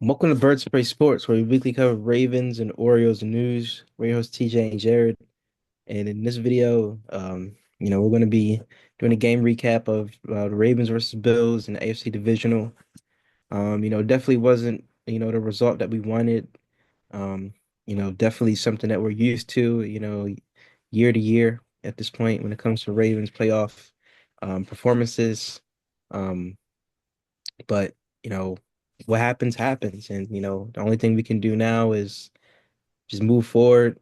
Welcome to Bird Spray Sports, where we weekly cover Ravens and Orioles news. We're your hosts TJ and Jared, and in this video, we're going to be doing a game recap of the Ravens versus Bills in the AFC divisional. Definitely wasn't the result that we wanted. Um, definitely something that we're used to. Year to year at this point when it comes to Ravens playoff performances. Um, but what happens happens, and the only thing we can do now is just move forward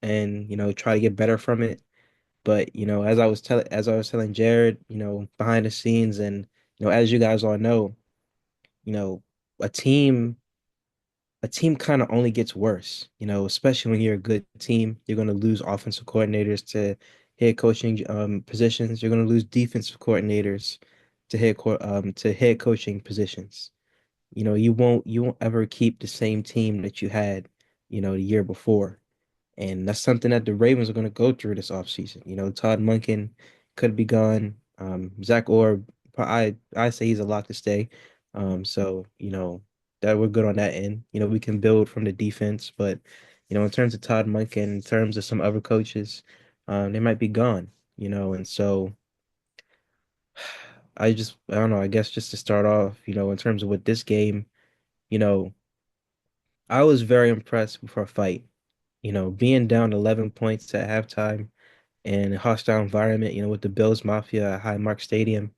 and try to get better from it. But as I was telling Jared, behind the scenes, and as you guys all know, you know a team a team kind of only gets worse, especially when you're a good team. You're going to lose offensive coordinators to head coaching positions. You're going to lose defensive coordinators to head coaching positions. You won't ever keep the same team that you had, the year before. And that's something that the Ravens are going to go through this offseason. Todd Monken could be gone. Zach Orr, I say he's a lock to stay. So that we're good on that end. We can build from the defense, but in terms of Todd Monken, in terms of some other coaches, they might be gone. And so I don't know. I guess just to start off, in terms of with this game, you know, I was very impressed with our fight. Being down 11 points at halftime in a hostile environment, with the Bills Mafia at Highmark Stadium,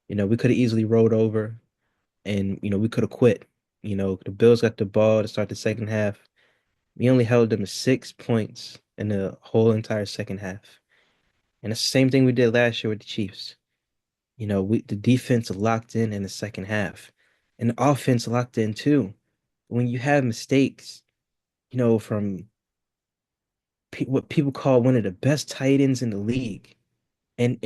we could have easily rolled over and, we could have quit. The Bills got the ball to start the second half. We only held them to 6 points in the whole entire second half. And it's the same thing we did last year with the Chiefs. The defense locked in the second half, and the offense locked in too. When you have mistakes, from what people call one of the best tight ends in the league. And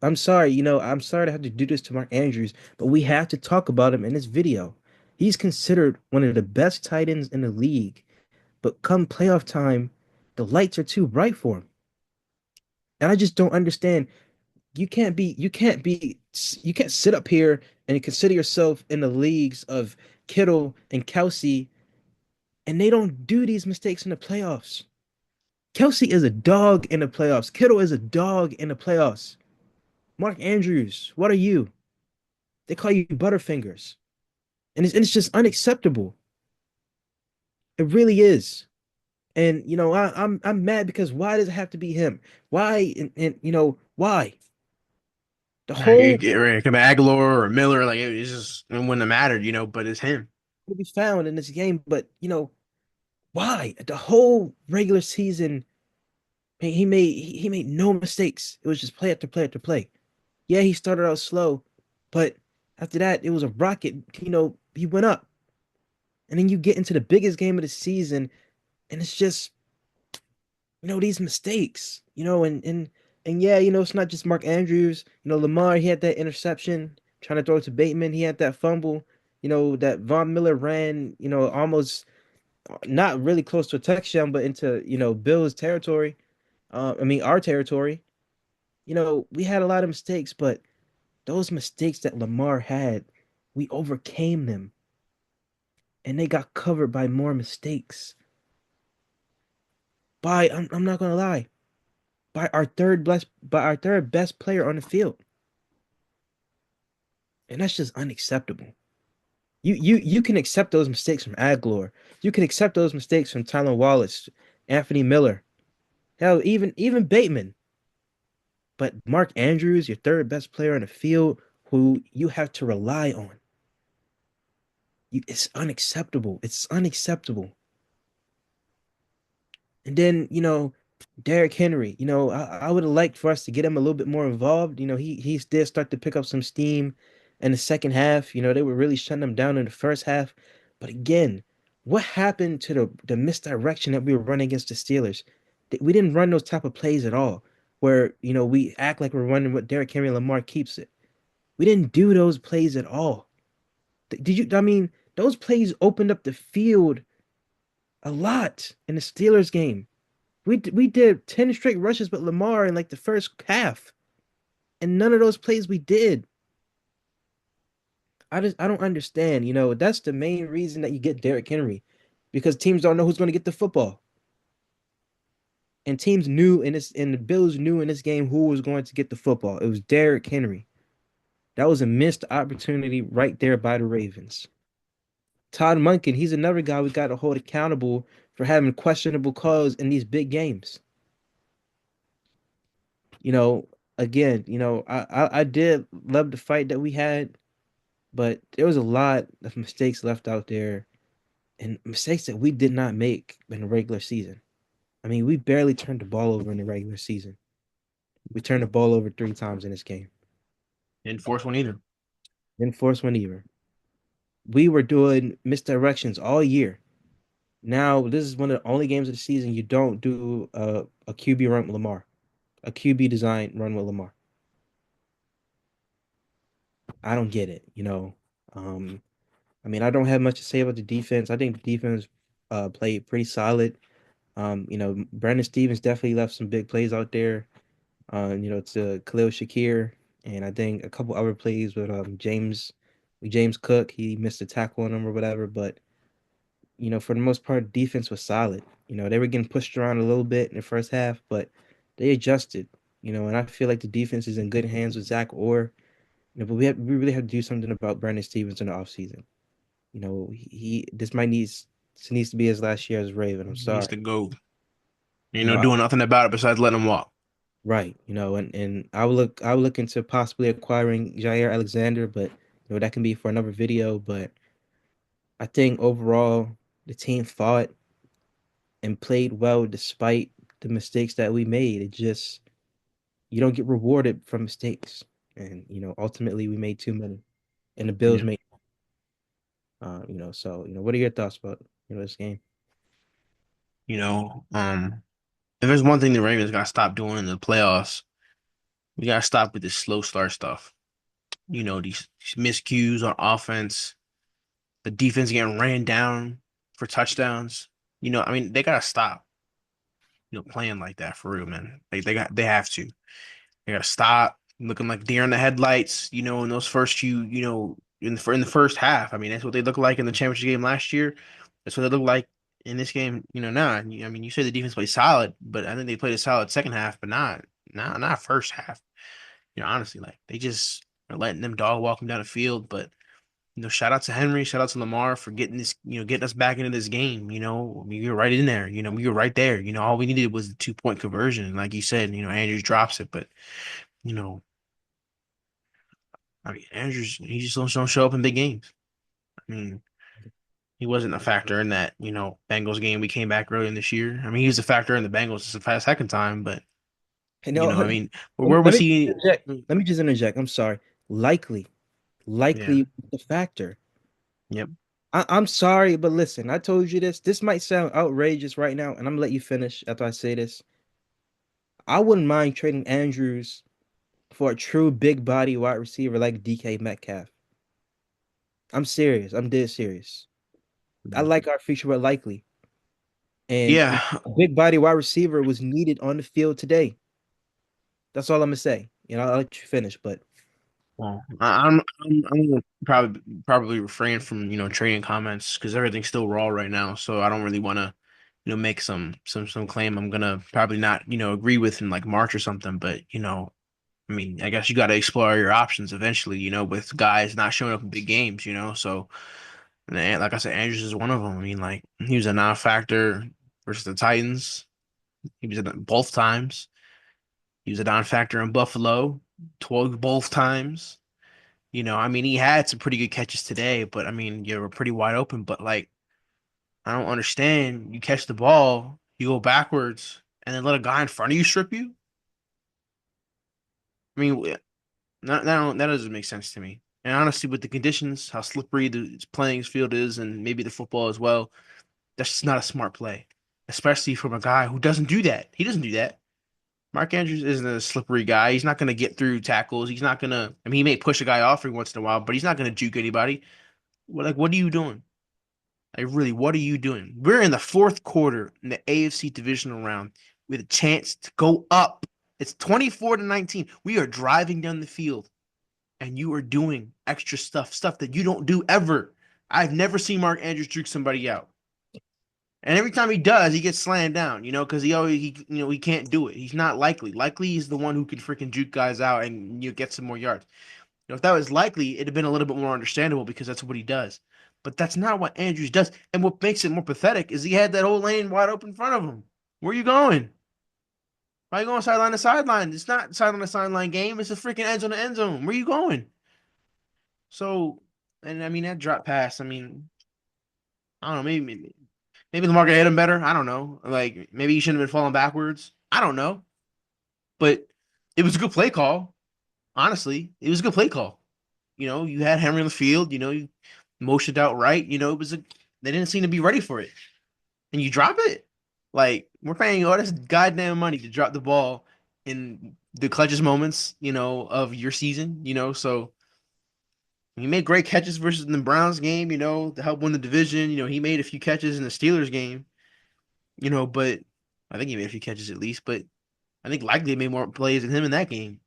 I'm sorry to have to do this to Mark Andrews, but we have to talk about him in this video. He's considered one of the best tight ends in the league, but come playoff time, the lights are too bright for him. And I just don't understand. You can't sit up here and consider yourself in the leagues of Kittle and Kelsey, and they don't do these mistakes in the playoffs. Kelsey is a dog in the playoffs. Kittle is a dog in the playoffs. Mark Andrews, what are you? They call you Butterfingers. And it's just unacceptable. It really is. And I'm mad because why does it have to be him? Why and why? The Like, whole it could be Aguilar or Miller, like it wouldn't have mattered, but it's him. will be found in this game, but why? The whole regular season, he made no mistakes. It was just play after play after play. Yeah, he started out slow, but after that, it was a rocket. He went up. And then you get into the biggest game of the season, and it's just, these mistakes, and yeah, it's not just Mark Andrews. Lamar, he had that interception trying to throw it to Bateman. He had that fumble, that Von Miller ran, almost not really close to a touchdown, but into, Bill's territory. I mean, our territory. We had a lot of mistakes, but those mistakes that Lamar had, we overcame them, and they got covered by more mistakes. I'm not gonna lie, by our third best player on the field. And that's just unacceptable. You can accept those mistakes from Aguilar. You can accept those mistakes from Tyler Wallace, Anthony Miller, hell, even Bateman. But Mark Andrews, your third best player on the field, who you have to rely on. It's unacceptable. It's unacceptable. And then, Derrick Henry, I would have liked for us to get him a little bit more involved. He did start to pick up some steam in the second half. They were really shutting him down in the first half. But again, what happened to the misdirection that we were running against the Steelers? We didn't run those type of plays at all, where we act like we're running what Derrick Henry and Lamar keeps it. We didn't do those plays at all. Did you? I mean, those plays opened up the field a lot in the Steelers game. We did 10 straight rushes with Lamar in like the first half. And none of those plays we did. I don't understand. That's the main reason that you get Derrick Henry, because teams don't know who's going to get the football. And teams knew in this and the Bills knew in this game who was going to get the football. It was Derrick Henry. That was a missed opportunity right there by the Ravens. Todd Monken, he's another guy we got to hold accountable for having questionable calls in these big games. You know, again, I did love the fight that we had, but there was a lot of mistakes left out there and mistakes that we did not make in the regular season. I mean, we barely turned the ball over in the regular season. We turned the ball over 3 times in this game. Didn't force one either. Didn't force one either. We were doing misdirections all year. Now, this is one of the only games of the season you don't do a QB run with Lamar, a QB design run with Lamar. I don't get it. Um, I mean, I don't have much to say about the defense. I think the defense played pretty solid. Brandon Stevens definitely left some big plays out there. To Khalil Shakir, and I think a couple other plays with James Cook. He missed a tackle on him or whatever, but for the most part, defense was solid. They were getting pushed around a little bit in the first half, but they adjusted. And I feel like the defense is in good hands with Zach Orr. But we really have to do something about Brandon Stevens in the offseason. He this might needs to be his last year as a Raven. I'm He needs sorry. to go. You know, I, Doing nothing about it besides letting him walk. right. And I would look into possibly acquiring Jair Alexander, but that can be for another video. But I think overall the team fought and played well despite the mistakes that we made. It just you don't get rewarded from mistakes. And ultimately we made too many. And the Bills Yeah. made so what are your thoughts about this game? You know, if there's one thing the Ravens got to stop doing in the playoffs, we got to stop with this slow start stuff. These miscues on offense, the defense getting ran down for touchdowns. I mean, they got to stop, playing like that for real, man. They have to. They got to stop looking like deer in the headlights, in those first few, in the first half. I mean, that's what they look like in the championship game last year. That's what they look like in this game, now. I mean, you say the defense played solid, but I think they played a solid second half, but not first half. Honestly, like they just are letting them dog walk them down the field. But shout out to Henry, shout out to Lamar for getting this, getting us back into this game. We were right in there. We were right there. All we needed was the 2 point conversion. And like you said, Andrews drops it, but you know, I mean, Andrews, he just don't show up in big games. I mean, he wasn't a factor in that, Bengals game we came back early in this year. I mean, he was a factor in the Bengals the second time, but And no, I mean, let where let was me he? interject. Let me just interject. I'm sorry. Likely, Yeah. likely the factor. Yep. I'm sorry, but listen, I told you this. This might sound outrageous right now, and I'm gonna let you finish after I say this. I wouldn't mind trading Andrews for a true big body wide receiver like DK Metcalf. I'm serious. I'm dead serious. I like our future with likely. And Yeah. a big body wide receiver was needed on the field today. That's all I'm gonna say. I'll let you finish, but Well, I'm gonna probably refrain from trading comments because everything's still raw right now. So I don't really want to make some claim I'm gonna probably not agree with in like March or something. But I mean, I guess you got to explore your options eventually. With guys not showing up in big games. So and like I said, Andrews is one of them. I mean, like he was a non-factor versus the Titans. He was at both times. He was a non-factor in Buffalo, 12 both times. I mean, he had some pretty good catches today, but I mean, you were pretty wide open. But like, I don't understand. You catch the ball, you go backwards, and then let a guy in front of you strip you. I mean, that doesn't make sense to me. And honestly, with the conditions, how slippery the playing field is, and maybe the football as well, that's just not a smart play, especially from a guy who doesn't do that. He doesn't do that. Mark Andrews isn't a slippery guy. He's not going to get through tackles. He's not going to. I mean, he may push a guy off every once in a while, but he's not going to juke anybody. What are you doing? Like, really, what are you doing? We're in the fourth quarter in the AFC divisional round with a chance to go up. It's 24-19. We are driving down the field. and you are doing extra stuff that you don't do ever. I've never seen Mark Andrews juke somebody out. And every time he does, he gets slammed down, because he can't do it. He's not likely. Likely is the one who can freaking juke guys out and get some more yards. If that was likely, it'd have been a little bit more understandable because that's what he does. But that's not what Andrews does. And what makes it more pathetic is he had that whole lane wide open in front of him. Where are you going? Why are you going sideline to sideline? It's not sideline to sideline game. It's a freaking end zone to end zone. Where are you going? So, and I mean that drop pass. I mean, I don't know. Maybe the market hit him better. I don't know. Like maybe he shouldn't have been falling backwards. I don't know. But it was a good play call. Honestly, it was a good play call. You had Henry on the field. You motioned out right. They didn't seem to be ready for it, and you drop it. Like we're paying all this goddamn money to drop the ball in the clutchest moments, of your season. So he made great catches versus the Browns game. To help win the division. He made a few catches in the Steelers game. But I think he made a few catches at least. But I think likely made more plays than him in that game.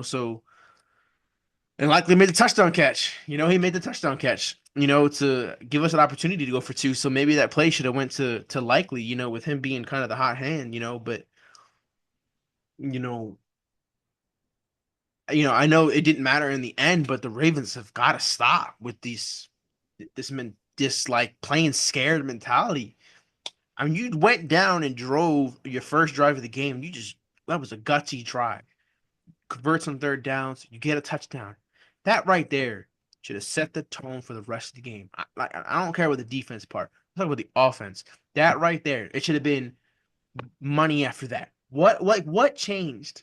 So and likely made the touchdown catch. He made the touchdown catch. To give us an opportunity to go for two. So maybe that play should have went to likely. With him being kind of the hot hand. But you know, I know it didn't matter in the end, but the Ravens have got to stop with this like playing scared mentality. I mean, you went down and drove your first drive of the game. That was a gutsy drive. Converts on third downs, you get a touchdown. That right there should have set the tone for the rest of the game. I don't care about the defense part. I'm talking about the offense. That right there, it should have been money after that. What changed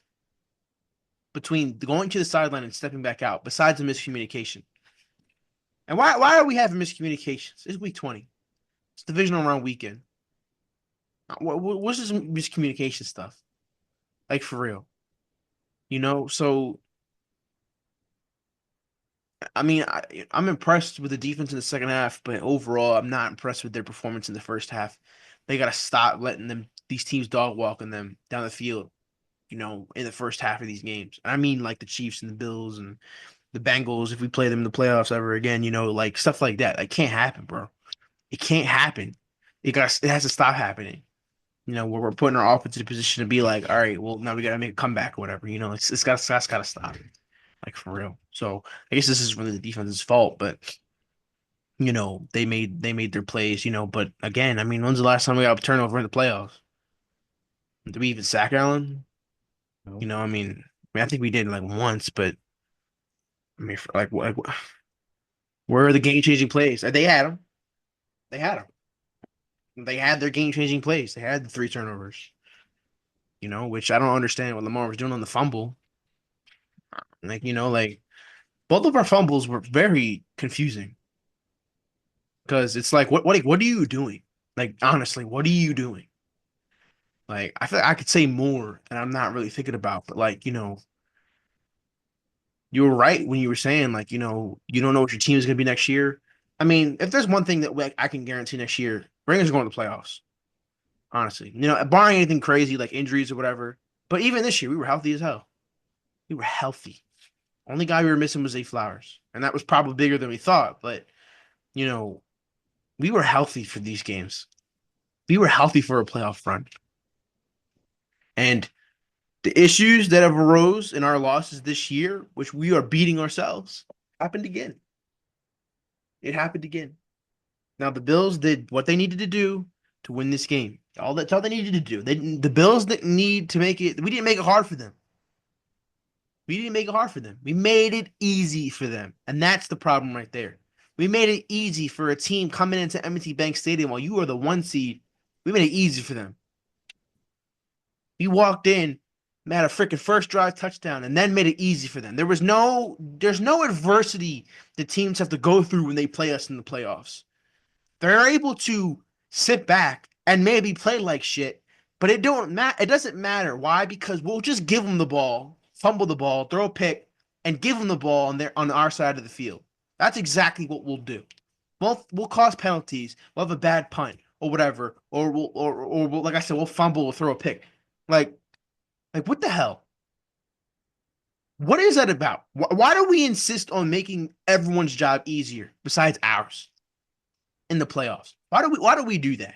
between going to the sideline and stepping back out besides the miscommunication? And why are we having miscommunications? It's week 20. It's divisional round weekend. What's this miscommunication stuff? Like for real. So I mean, I'm impressed with the defense in the second half, but overall, I'm not impressed with their performance in the first half. They got to stop letting these teams dog walking them down the field, in the first half of these games. And I mean, like the Chiefs and the Bills and the Bengals, if we play them in the playoffs ever again, like stuff like that. That can't happen, bro. It can't happen. It has to stop happening. Where we're putting our offense in a position to be like, all right, well, now we got to make a comeback or whatever. That's got to stop. Like for real. So I guess this is really the defense's fault, but they made their plays, but again, I mean, when's the last time we got a turnover in the playoffs? Did we even sack Allen? No. I think we did like once, but I mean, where are the game-changing plays? They had them. They had them. They had their game-changing plays. They had the three turnovers, which I don't understand what Lamar was doing on the fumble. Like both of our fumbles were very confusing. Because it's like, what are you doing? Like, honestly, what are you doing? Like, I feel like I could say more, and I'm not really thinking about, but like, you were right when you were saying, like, you don't know what your team is going to be next year. I mean, if there's one thing that I can guarantee next year, Ravens are going to the playoffs. Honestly, barring anything crazy like injuries or whatever. But even this year, we were healthy as hell. We were healthy. Only guy we were missing was Zay Flowers, and that was probably bigger than we thought. But you know, we were healthy for these games. We were healthy for a playoff run. And the issues that have arose in our losses this year, which we are beating ourselves, happened again. It happened again. Now the Bills did what they needed to do to win this game. That's all they needed to do. The Bills didn't need to make it. We didn't make it hard for them. We didn't make it hard for them. We made it easy for them, and that's the problem right there. We made it easy for a team coming into M&T Bank Stadium while you are the one seed. We made it easy for them. We walked in, had a freaking first drive touchdown, and then made it easy for them. There's no adversity the teams have to go through when they play us in the playoffs. They're able to sit back and maybe play like shit, but it doesn't matter. Why? Because we'll just give them the ball, fumble the ball, throw a pick, and give them the ball on our side of the field. That's exactly what we'll do. We'll cause penalties. We'll have a bad punt or whatever, or like I said, we'll fumble or throw a pick. Like what the hell? What is that about? Why do we insist on making everyone's job easier besides ours in the playoffs? Why do we do that?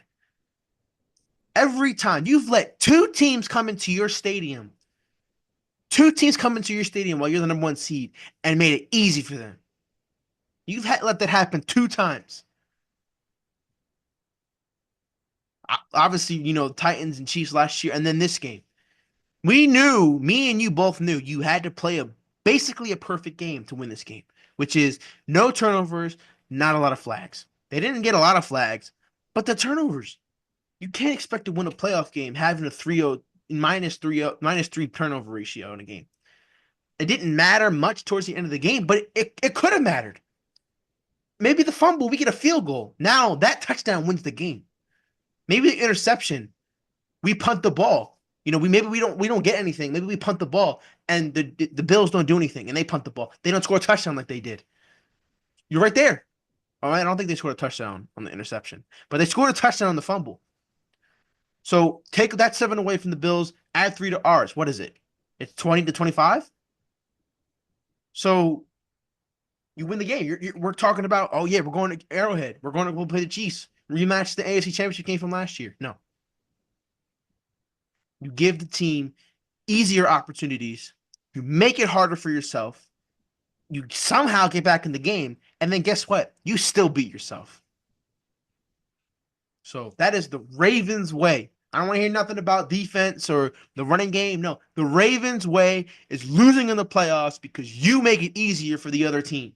Every time you've let two teams come into your stadium while you're the number one seed and made it easy for them. Let that happen two times. Obviously, Titans and Chiefs last year, and then this game. Me and you both knew you had to play basically a perfect game to win this game, which is no turnovers, not a lot of flags. They didn't get a lot of flags, but the turnovers. You can't expect to win a playoff game having a 3-0 minus 3 turnover ratio in a game. It didn't matter much towards the end of the game, but it could have mattered. Maybe the fumble, we get a field goal. Now that touchdown wins the game. Maybe the interception, we punt the ball. We don't get anything. Maybe we punt the ball and the Bills don't do anything and they punt the ball. They don't score a touchdown like they did. You're right there. All right, I don't think they scored a touchdown on the interception, but they scored a touchdown on the fumble. So take that 7 away from the Bills, add 3 to ours. What is it? It's 20-25. So you win the game. We're talking about, oh yeah, we're going to Arrowhead. We're going to go play the Chiefs. Rematch the AFC Championship game from last year. No, you give the team easier opportunities. You make it harder for yourself. You somehow get back in the game, and then guess what? You still beat yourself. So that is the Ravens way. I don't want to hear nothing about defense or the running game. No, the Ravens way is losing in the playoffs because you make it easier for the other team.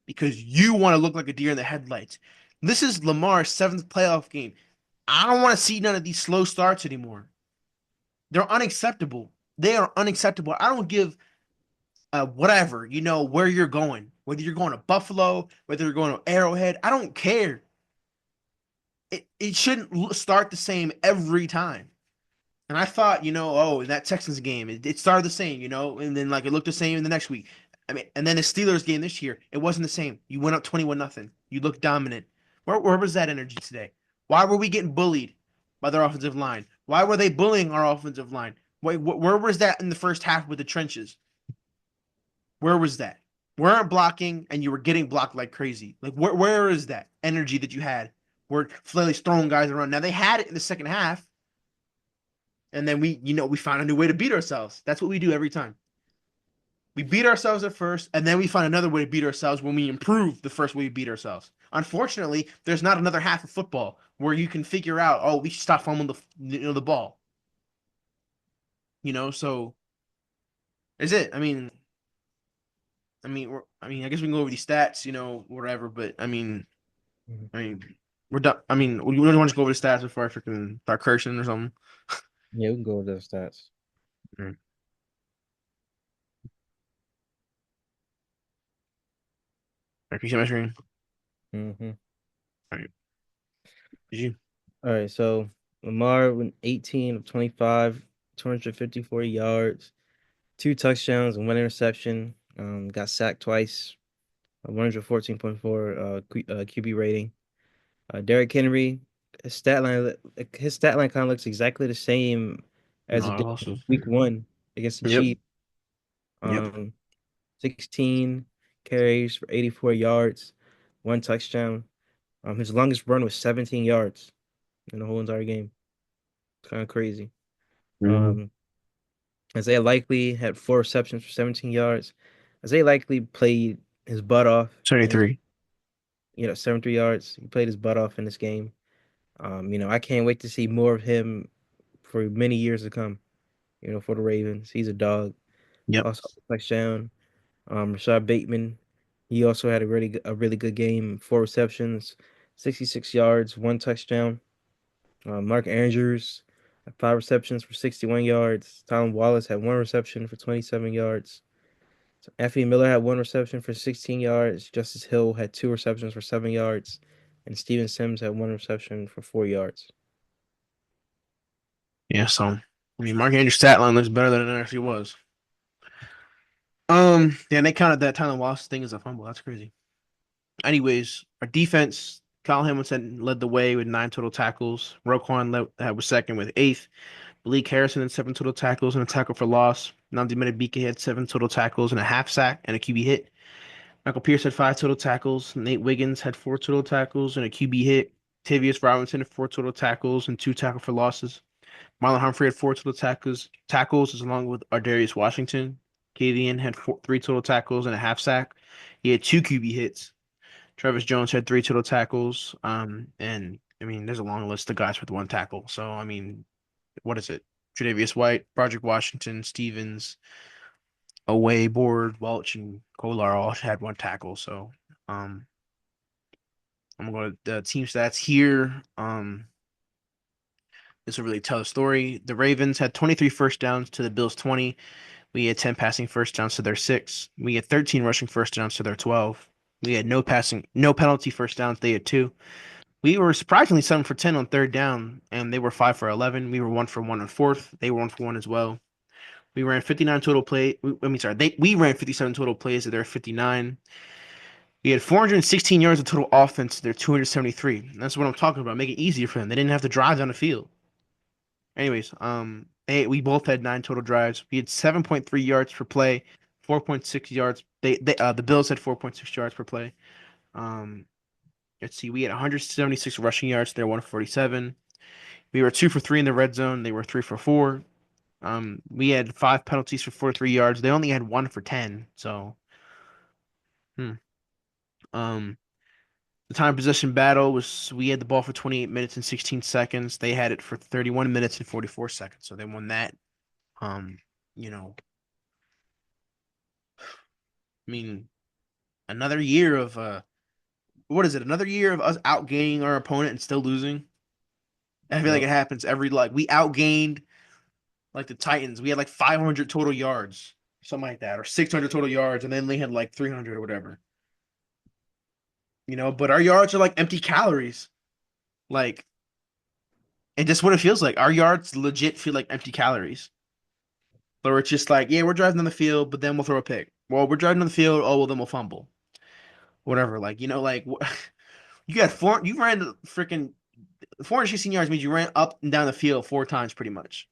Because you want to look like a deer in the headlights. This is Lamar's 7th playoff game. I don't want to see none of these slow starts anymore. They're unacceptable. They are unacceptable. I don't give whatever, where you're going. Whether you're going to Buffalo, whether you're going to Arrowhead, I don't care. It shouldn't start the same every time. And I thought, in that Texans game, it started the same, and then like it looked the same in the next week. I mean, and then the Steelers game this year, it wasn't the same. You went up 21-0. You looked dominant. Where was that energy today? Why were we getting bullied by their offensive line? Why were they bullying our offensive line? Where was that in the first half with the trenches? Where was that? We weren't blocking, and you were getting blocked like crazy. Like, where is that energy that you had? Where Flaley's throwing guys around. Now they had it in the second half, and then we found a new way to beat ourselves. That's what we do every time. We beat ourselves at first, and then we find another way to beat ourselves when we improve the first way we beat ourselves. Unfortunately, there's not another half of football where you can figure out, oh, we should stop fumbling the ball. So is it? I guess we can go over these stats, whatever. But Mhm. I mean, we're done. We really want to go over the stats before I freaking start cursing or something. Yeah, we can go over those stats. Mm. All right, can you see my screen? Hmm. All right, did you? All right, so Lamar went 18 of 25, 254 yards, 2 touchdowns and 1 interception. Got sacked twice, 114.4 QB rating. Derrick Henry, his stat line kind of looks exactly the same No, as it did also. week one against the Yep. Chiefs. Yep. Um, 16 carries for 84 yards, 1 touchdown. His longest run was 17 yards in the whole entire game. It's kind of crazy. Mm-hmm. Um, Isaiah Likely had 4 receptions for 17 yards. Isaiah Likely played his butt off in this, 73. 73 yards. He played his butt off in this game. I can't wait to see more of him for many years to come, for the Ravens. He's a dog. Yep. Also touchdown. Rashad Bateman, he also had a really good game. 4 receptions, 66 yards, 1 touchdown. Mark Andrews had 5 receptions for 61 yards. Tylan Wallace had 1 reception for 27 yards. So Effie Miller had 1 reception for 16 yards. Justice Hill had 2 receptions for 7 yards. And Steven Sims had 1 reception for 4 yards. Yeah, so Mark Andrews' stat line looks better than it actually was. Yeah, and they counted that Tylen Wallace thing as a fumble. That's crazy. Anyways, our defense, Kyle Hamilton led the way with 9 total tackles. Was second with 8th. Malik Harrison had 7 total tackles and a tackle for loss. Nnamdi Madubuike had 7 total tackles and a half sack and a QB hit. Michael Pierce had 5 total tackles. Nate Wiggins had 4 total tackles and a QB hit. Tavius Robinson had 4 total tackles and 2 tackle for losses. Marlon Humphrey had 4 total tackles along with Ardarius Washington. Kadian had 3 total tackles and a half sack. He had 2 QB hits. Travis Jones had 3 total tackles. And I mean, there's a long list of guys with 1 tackle. So I mean, what is it? Tre'Davious White, Project Washington, Stevens, Away, Board, Welch, and Kolar all had 1 tackle. So um, I'm going to the team stats here. This will really tell the story. The Ravens had 23 first downs to the Bills 20. We had 10 passing first downs to their 6. We had 13 rushing first downs to their 12. We had no penalty first downs. They had 2. We were surprisingly 7 for 10 on third down, and they were 5 for 11. We were 1 for 1 on fourth. They were 1 for 1 as well. We ran 59 total play. I mean, sorry, we ran 57 total plays to their 59. We had 416 yards of total offense to their 273. And that's what I'm talking about. Make it easier for them. They didn't have to drive down the field. Anyways, we both had 9 total drives. We had 7.3 yards per play, 4.6 yards. The Bills had 4.6 yards per play. Um, let's see, we had 176 rushing yards. They're 147. We were 2 for 3 in the red zone. They were 3 for 4. We had 5 penalties for 43 yards. They only had 1 for 10. So, hmm. Um, the time possession battle was we had the ball for 28 minutes and 16 seconds. They had it for 31 minutes and 44 seconds. So they won that. Um, you know, I mean, another year of what is it? Another year of us outgaining our opponent and still losing. I feel like Yep. it happens every like we outgained like the Titans. We had like 500 total yards, something like that, or 600 total yards, and then they had like 300 or whatever. But our yards are like empty calories. Like, and just what it feels like. Our yards legit feel like empty calories. Or it's just like, yeah, we're driving on the field, but then we'll throw a pick. Well, we're driving on the field. Oh, well, then we'll fumble. Whatever. Like, like you ran the freaking 416 yards means you ran up and down the field 4 times pretty much.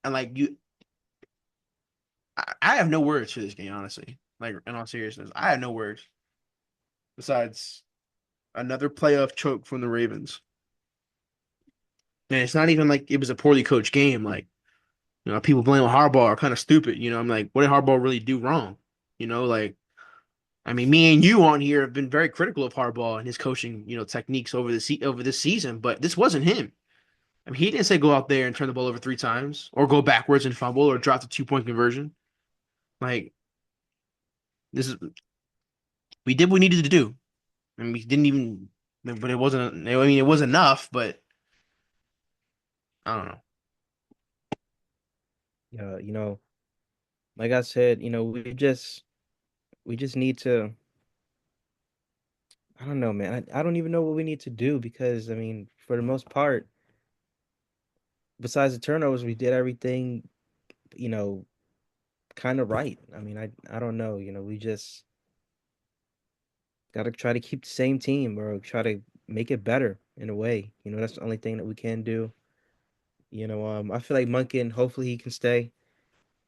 And like I have no words for this game, honestly. Like in all seriousness, I have no words besides another playoff choke from the Ravens. And it's not even like it was a poorly coached game. Like, people blaming Harbaugh are kind of stupid. I'm like, what did Harbaugh really do wrong? Like, I mean, me and you on here have been very critical of Harbaugh and his coaching, techniques over this season, but this wasn't him. I mean, he didn't say go out there and turn the ball over 3 times or go backwards and fumble or drop the 2 point conversion. Like, this is we did what we needed to do. And we didn't even, but it wasn't. I mean, it was enough, but I don't know. Yeah, like I said, we just need to. I don't know, man. I don't even know what we need to do because I mean, for the most part, besides the turnovers, we did everything, you know, kind of right. I mean, I don't know. We just got to try to keep the same team or try to make it better in a way. That's the only thing that we can do. I feel like Munkin, hopefully he can stay.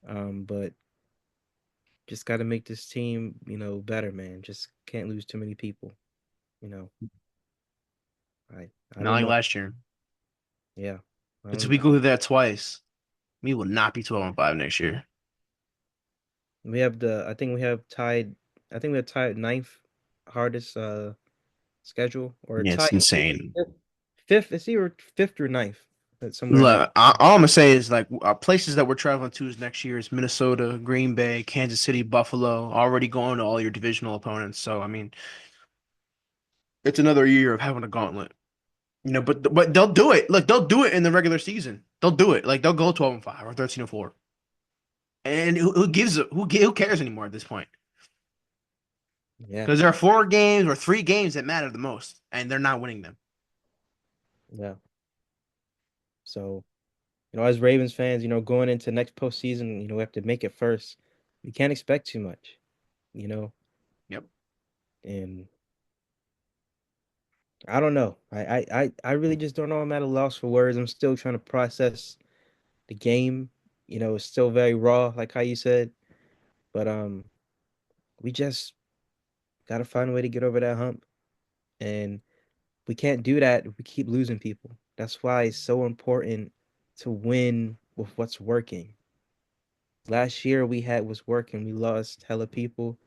But just got to make this team, better, man. Just can't lose too many people. You know, I Not don't like know. last year. Yeah, I It's don't. we go through that twice. We will not be 12-5 next year. We have the. I think we have tied. I think we have tied ninth hardest schedule or Yeah, it's tied insane. fifth. It's either fifth or ninth. That's somewhere in that. Look, all I'm gonna say is like places that we're traveling to is next year is Minnesota, Green Bay, Kansas City, Buffalo. Already going to all your divisional opponents. So I mean, it's another year of having a gauntlet. But they'll do it. Look, they'll do it in the regular season. They'll do it. Like they'll go 12-5 or 13-4. And who cares anymore at this point? Yeah, Because there are 4 games or 3 games that matter the most, and they're not winning them. yeah. So as Ravens fans, going into next postseason, we have to make it first. We can't expect too much. You know, Yep. and I don't know. I really just don't know. I'm at a loss for words. I'm still trying to process the game. It's still very raw, like how you said. But we just gotta find a way to get over that hump. And we can't do that if we keep losing people. That's why it's so important to win with what's working. Last year we had was working. We lost hella people.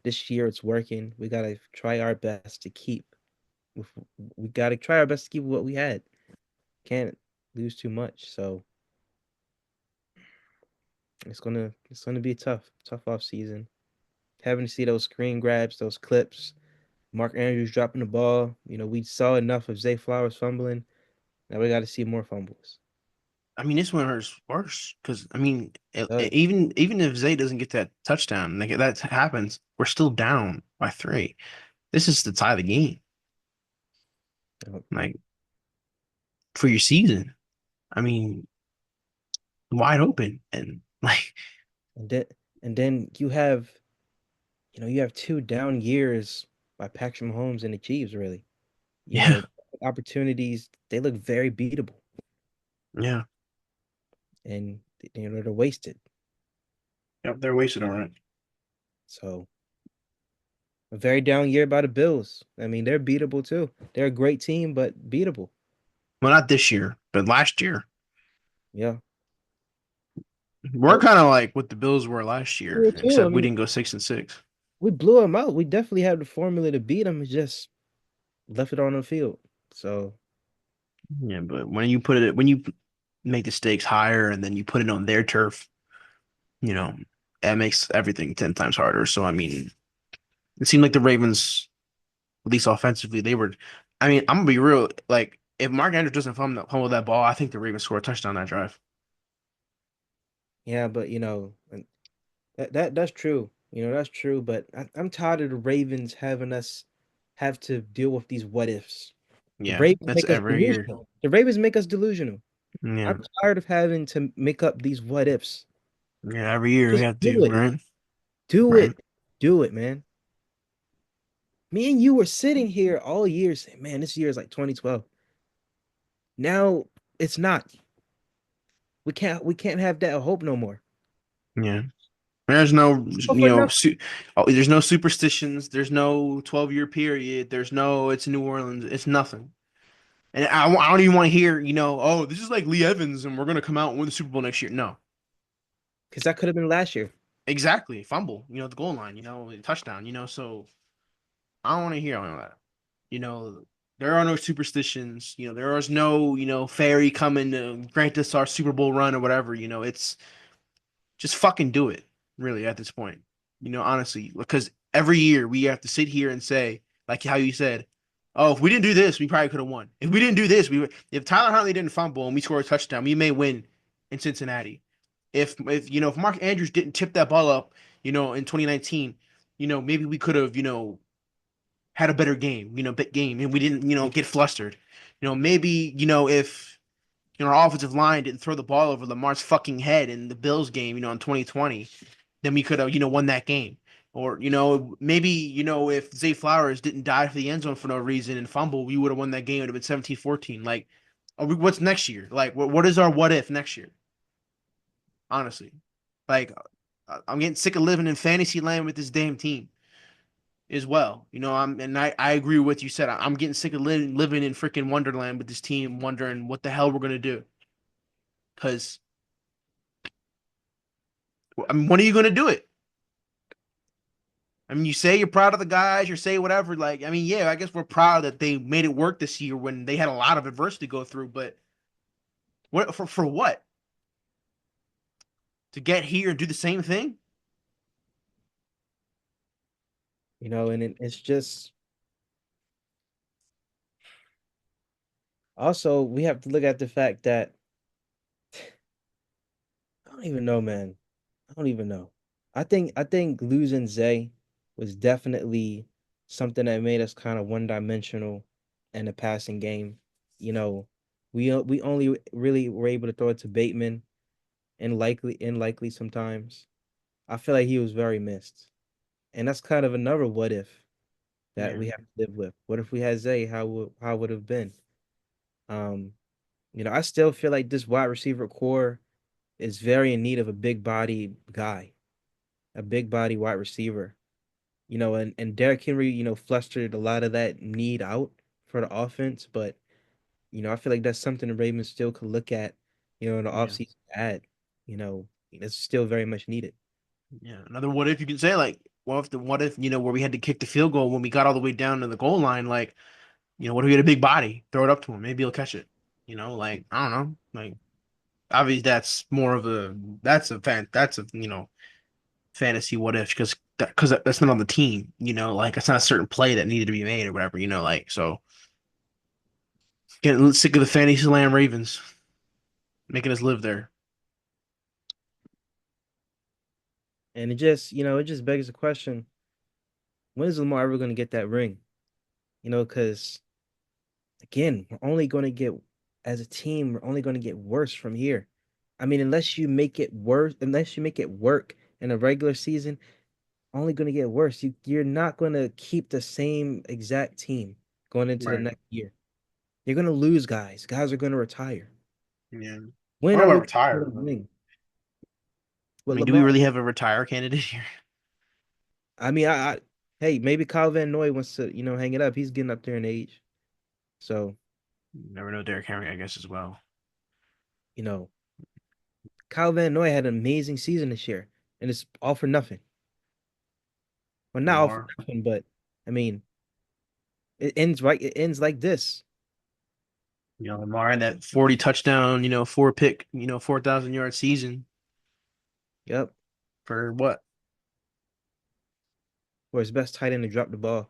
This year it's working. We gotta try our best to keep. with- We gotta try our best to keep what we had. Can't lose too much. So it's gonna be tough off season. Having to see those screen grabs, those clips, Mark Andrews dropping the ball. We saw enough of Zay Flowers fumbling. Now we got to see more fumbles. I mean, this one hurts worse because I mean, Does. even if Zay doesn't get that touchdown, like that happens, we're still down by three. This is to tie the game, Yep. like for your season. I mean, wide open and like, And then you have 2 down years by Patrick Mahomes and the Chiefs, really. yeah, Opportunities, they look very beatable yeah, and they're wasted. yep, they're wasted on it. So a very down year by the Bills. I mean, they're beatable too. They're a great team, but beatable. Well, not this year, but last year. Yeah. We're But kind of like what the Bills were last year, we too. I except we mean, didn't go 6-6. we blew them out. We definitely had the formula to beat them. It's just left it on the field. So Yeah, but when you make the stakes higher and then you put it on their turf, you know, that makes everything 10 times harder. So I mean, it seemed like the Ravens, at least offensively, they were. I mean, I'm gonna be real. Like, if Mark Andrews doesn't fumble that ball, I think the Ravens score a touchdown that drive. yeah, but and that's true. That's true. But I'm tired of the Ravens having us have to deal with these what ifs. The Yeah, Ravens that's make us every year. delusional. The Ravens make us delusional. I'm Yeah, tired of having to make up these what ifs. yeah, every year we Just have to, do it. right? Do Right. it. Do it, man. Me and you were sitting here all year saying, man, this year is like 2012. Now it's not. We can't have that hope no more. Yeah. There's no, Oh, for nothing. there's no superstitions. There's no 12-year period. There's no, it's New Orleans. It's nothing. And I don't even want to hear, oh, this is like Lee Evans and we're going to come out and win the Super Bowl next year. No, Because that could have been last year. exactly. Fumble, the goal line, touchdown, so I don't want to hear all of that. You know, there are no superstitions. There is no, fairy coming to grant us our Super Bowl run or whatever. It's just fucking do it, really, at this point. Honestly, because every year we have to sit here and say, like how you said, oh, if we didn't do this, we probably could have won. If we didn't do this, if Tyler Huntley didn't fumble and we scored a touchdown, we may win in Cincinnati. If Mark Andrews didn't tip that ball up, in 2019, maybe we could have, had a better game, big game, and we didn't, get flustered. Maybe, if our offensive line didn't throw the ball over Lamar's fucking head in the Bills game, in 2020, then we could have, won that game. Or, maybe, if Zay Flowers didn't dive for the end zone for no reason and fumble, we would have won that game. It would have been 17-14. Like, what's next year? Like, what is our what if next year? Honestly. Like, I'm getting sick of living in fantasy land with this damn team as well. I agree with what you said. I'm getting sick of living in freaking Wonderland with this team, wondering what the hell we're gonna do. Because I mean, when are you gonna do it? I mean, you say you're proud of the guys, you say whatever. Like, I mean, yeah, I guess we're proud that they made it work this year when they had a lot of adversity to go through. But what for what? To get here and do the same thing? And it's just also we have to look at the fact that I don't even know, man. I don't even know. I think losing Zay was definitely something that made us kind of one-dimensional in the passing game. You know, we only really were able to throw it to Bateman and likely sometimes. I feel like he was very missed. And that's kind of another what if that Yeah, we have to live with. What if we had Zay? How would have been? Um, I still feel like this wide receiver core is very in need of a big body guy, a big body wide receiver. And Derrick Henry, flustered a lot of that need out for the offense, but I feel like that's something the Ravens still could look at, in the Yeah. offseason add. It's still very much needed. Yeah. Another what if you can say like, what if, where we had to kick the field goal when we got all the way down to the goal line, like, what if we had a big body? Throw it up to him. Maybe he'll catch it. Like I don't know. Like obviously that's more of a that's a fantasy what if because that's not on the team, like it's not a certain play that needed to be made or whatever, like so getting sick of the fantasy land Ravens making us live there. And it just begs the question, when is Lamar ever going to get that ring? Because again, as a team, we're only going to get worse from here. I mean, unless you make it work in a regular season, only going to get worse. You're not going to keep the same exact team going into the Right. next year. You're going to lose guys. Guys are going to retire. Yeah. I When don't are know we about retire, going to but win I with mean, do we Lamar? really have a retire candidate here? I mean, hey, maybe Kyle Van Noy wants to, hang it up. He's getting up there in age. So, Never know. Derrick Henry, I guess, as well. you know, Kyle Van Noy had an amazing season this year, and it's all for nothing. Well, not all for Lamar, nothing, but I mean, it ends right. It ends like this. Lamar had that 40 touchdown, four pick, 4,000 yard season Yep. for what? Where his best tight end to drop the ball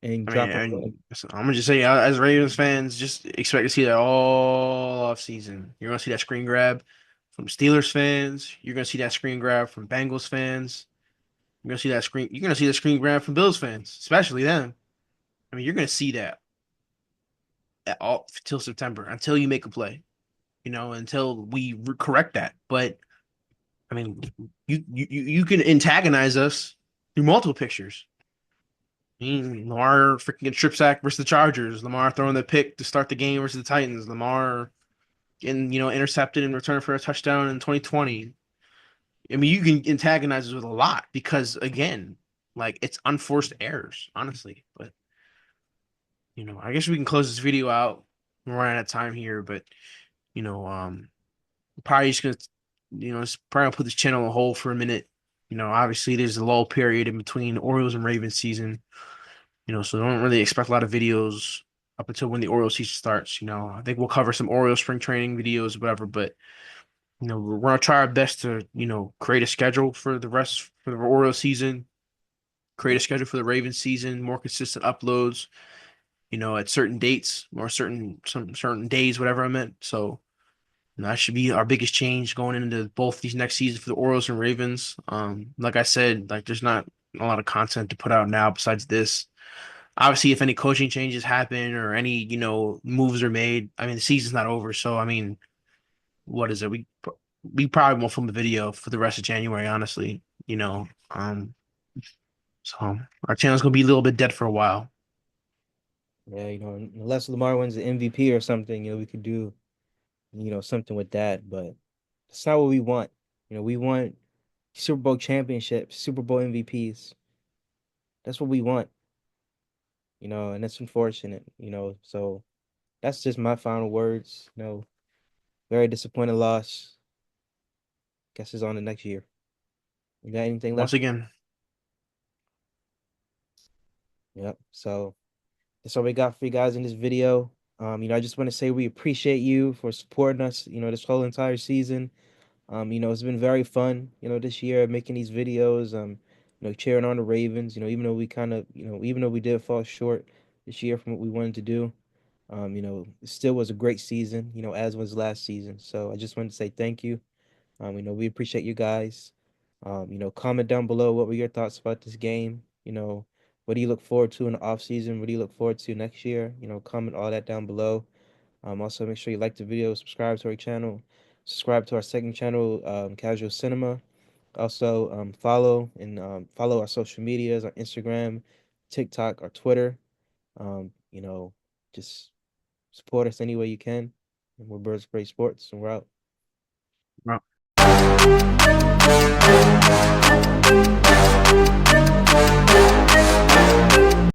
and I mean, drop a ball. so I'm gonna just say, as Ravens fans, just expect to see that all off season. You're gonna see that screen grab from Steelers fans. You're gonna see that screen grab from Bengals fans. You're gonna see that screen. You're gonna see the screen grab from Bills fans, especially them. I mean, you're gonna see that at all till September until you make a play. Until we correct that. But I mean, you can antagonize us through multiple pictures. I mean, Lamar freaking get strip sack versus the Chargers. Lamar throwing the pick to start the game versus the Titans. Lamar getting, intercepted in return for a touchdown in 2020. I mean, you can antagonize us with a lot because, again, like it's unforced errors, honestly. But, I guess we can close this video out. We're running out of time here, but, you know, um, probably just gonna, just probably gonna put this channel on hold for a minute. Obviously there's a lull period in between Orioles and Ravens season. So don't really expect a lot of videos up until when the Orioles season starts. I think we'll cover some Orioles spring training videos, whatever. But we're gonna try our best to create a schedule for the Orioles season, create a schedule for the Ravens season, more consistent uploads. At certain dates or some certain days, whatever I meant. So that should be our biggest change going into both these next seasons for the Orioles and Ravens. Like I said, like there's not a lot of content to put out now besides this. Obviously, if any coaching changes happen or any, moves are made, I mean, the season's not over. So, I mean, what is it? We probably won't film a video for the rest of January, honestly. So our channel's gonna be a little bit dead for a while. Yeah, unless Lamar wins the MVP or something, we could do, something with that. But that's not what we want. We want Super Bowl championships, Super Bowl MVPs. That's what we want, and it's unfortunate. So that's just my final words. Very disappointed loss. Guess it's on the next year. You got anything Once left? again, Yep. So that's all we got for you guys in this video. I just want to say we appreciate you for supporting us, this whole entire season. It's been very fun, this year making these videos, cheering on the Ravens, even though even though we did fall short this year from what we wanted to do. It still was a great season, as was last season. So I just wanted to say thank you. We appreciate you guys. Comment down below what were your thoughts about this game. What do you look forward to in the off season? What do you look forward to next year? Comment all that down below. Also make sure you like the video, subscribe to our channel, subscribe to our second channel, Casual Cinema. Also, follow our social medias, our Instagram, TikTok, our Twitter. Um, you know, just support us any way you can. And we're Birds Spray Sports, and we're out. Bro.